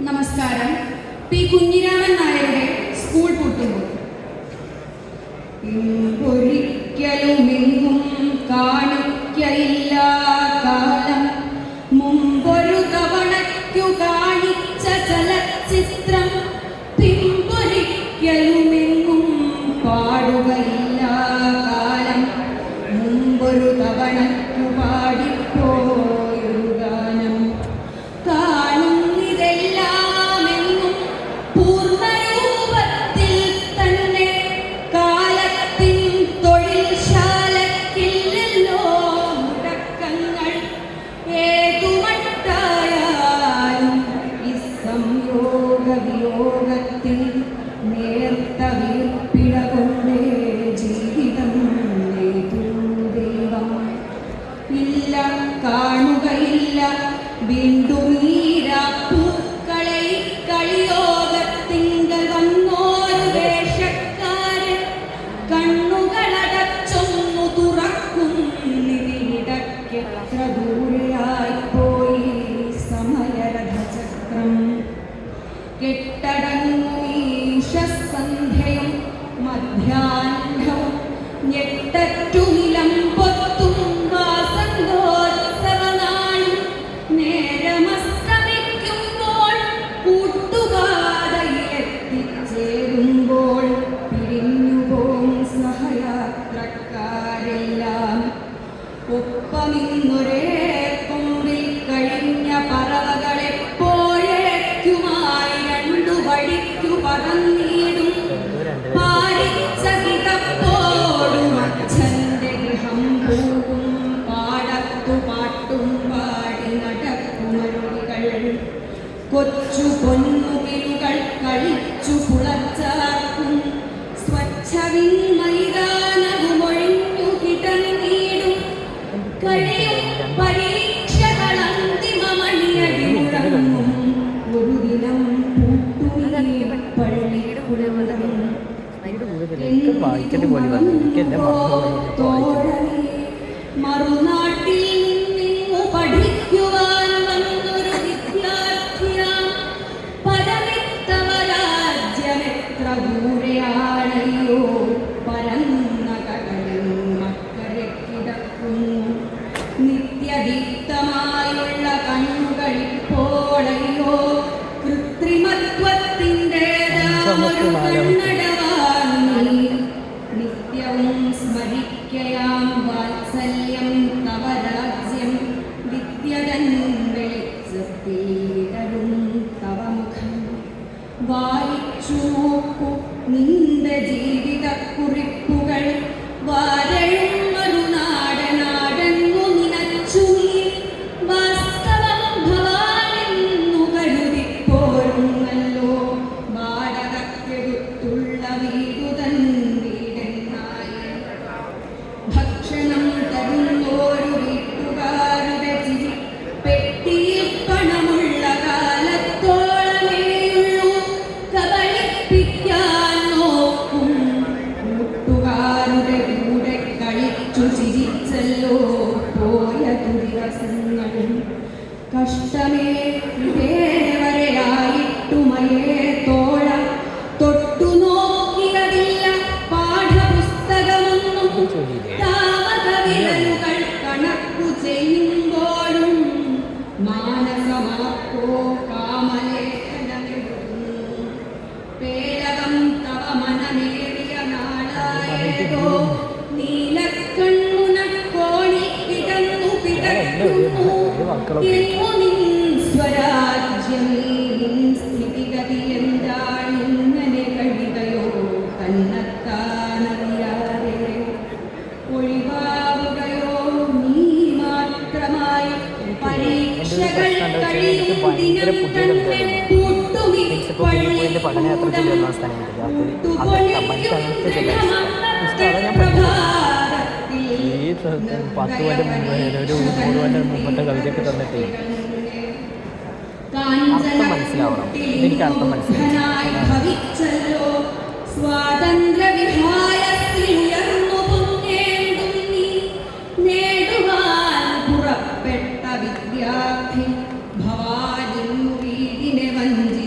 നമസ്കാരം. പി കുഞ്ഞിരാമൻ നായരുടെ സ്കൂൾ പൂട്ടുമ്പോൾ. ഒരിക്കലുമെങ്ങും കാണിക്കയില്ല കാലം മുമ്പൊരു തവണയ്ക്കു കാണിച്ച ചലച്ചിത്രം പിമ്പൊരിക്കലുമെങ്ങും പാടുകയില്ല കാലം മുമ്പൊരു തവണയ്ക്കു പാടിപ്പോയൊരു ഗാനം കാണുന്നിതെല്ലാമെന്നും പൂർണ്ണരൂപത്തിൽ തന്നെ കാലത്തിൻ തൊഴിൽശാലക്കില്ലല്ലോ മുടക്കങ്ങൾ ഏതുമട്ടായാലും ഈ സംയോഗ വിയോഗത്തിൽ നേർത്ത വീർപ്പിട കൊണ്ടേ ജീവിതം നേതൂ ദൈവം ഇല്ല കാണുകയില്ല വീണ്ടും നീരാപ്പൂക്കളെ കളിയോഗത്തിങ്കൽ വന്നോരു വേഷക്കാരൻ കണ്ണുകളടച്ചൊന്നു തുറക്കുന്നിടയ്ക്കെത്ര ദൂരെയായി പോയി സമയരഥചക്രം കെട്ടടങ്ങുമീശസന്ധ്യയും മധ്യാഹ്നവും ഞെട്ടറ്റു നിലം പൊത്തും വാസന്തോത്സവനാളും നേരമസ്തമിക്കുമ്പോൾ കൂട്ടുപാതയിലെത്തിച്ചേരുമ്പോൾ പിരിഞ്ഞുപോകും സഹയാത്രക്കാരെല്ലാം ഒപ്പമിന്നൊരേ കൊമ്പിൽ കഴിഞ്ഞ പറവകളെപ്പോഴേക്കുമായി രണ്ടു വഴിക്കു പറന്നിടും പാലിച്ച ഹിതപ്പോടും അച്ഛൻ്റെ ഗൃഹം പോകും പാടത്തു പാട്ടും പാടി നടക്കുമരുളികൾ കൊച്ചു പൊന്നുകിലുകൾ കളിച്ചു പുളച്ചാർക്കും സ്വച്ഛവിൻ മൈതാനവുമൊഴിഞ്ഞു കിടന്നിടും കഴിയും പരീക്ഷകൾ അന്തിമമണിയടി മുഴങ്ങും ഒരു ദിനം പള്ളിയുടെ മറുനാട്ടിൽ നിന്നു പഠിക്കുവാൻ വന്നൊരു വിദ്യാർത്ഥിയാം പരമിത്തവ രാജ്യമെത്ര ദൂരെയാണല്ലോ പരന്ന കടലിൽ മക്കരെ കിടക്കുന്നു നിത്യദീപ്തമായുള്ള കണ്ണുകളിപ്പോളയോ കൃത്രിമത്വത്തിൻ്റെതാമൊരു കണ്ണടവാങ്ങി നിത്യവും സ്മരിക്കയാം വാത്സല്യം തവ രാജ്യം വിദ്യതൻ വെളിച്ചത്തിൽ വിടരും തവ മുഖം വായിച്ചു നോക്കൂ നിന്റെ ജീവിതക്കുറിപ്പുകൾ വാരഴും മറുനാടനാടെന്നു നിനച്ചു നീ വാസ്തവം ഭവാനെന്നു കരുതിപ്പോരുന്നല്ലോ വാടകക്കെടുത്തുള്ള വീടുതൻ വീടെന്നായി ഭക്ഷണം തരുന്നോരു വീട്ടുകാരുടെ ചിരി പെട്ടിയിൽ പണമുള്ള കാലത്തോളമേയുള്ളൂ കബളിപ്പിക്കാൻ നോക്കും കൂട്ടുകാരുടെ കൂടെ കളിച്ചു ചിരിച്ചല്ലോ പോയ ദിവസങ്ങളും കഷ്ടമേ ഇതേവരെയായിട്ടുമയേ തോഴ തൊട്ടു നോക്കിയതില്ല പാഠപുസ്തകമൊന്നും താമസവിരലുകൾ കണക്കു ചെയ്യുമ്പോഴും മാനസമാക്കോ കാമലേഖനമെഴുതുന്നു പേലകം തവ മനമേറിയ നാളായേതോ നീലക്കണ്ണുനക്കോണി കിടന്നു പിടക്കുന്നു എങ്ങു നിൻ സ്വരാജ്യം നിൻ സ്ഥിതിഗതി എന്താണിങ്ങനെ കഴിയുകയോ തന്നെത്താനറിയാതെ ഒഴിവാവുകയോ നീ മാത്രമായി പരീക്ഷകൾ കഴിയും ദിനം തന്നെ പത്ത് കൊല്ലം മുമ്പ് ഒരു 100 കൊല്ലം മുമ്പത്തെ കവിതയൊക്കെ തന്നിട്ട് അർത്ഥം മനസ്സിലാവണം. എനിക്ക് അർത്ഥം മനസ്സിലായി. സ്വാതന്ത്ര്യ വിഹായത്തിൽ ഉയർന്നു പൊങ്ങേണ്ടും നീ നേടുവാൻ പുറപ്പെട്ട വിദ്യാർത്ഥി ഭവാനി വീടിനെ വഞ്ചി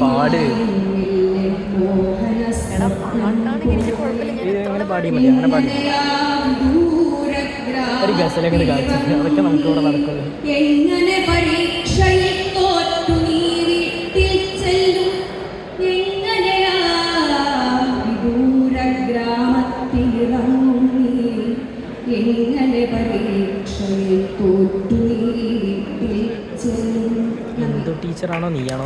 പാട് അങ്ങനെ പാടി മതി അങ്ങനെ പാടി ഒരു ഗസലൊക്കെ കാണിച്ചു അതൊക്കെ നമുക്ക് ഇവിടെ നടക്കുള്ളൂ. എങ്ങനെ പരീക്ഷയിൽ തോറ്റു നീ വീട്ടിൽ ചെല്ലും എങ്ങനെയാ വിദൂര ഗ്രാമത്തിലിറങ്ങും നീ എങ്ങനെ പരീക്ഷയിൽ തോറ്റു നീ വീട്ടിൽ ചെല്ലും. എന്തോ ടീച്ചറാണോ നീയാണോ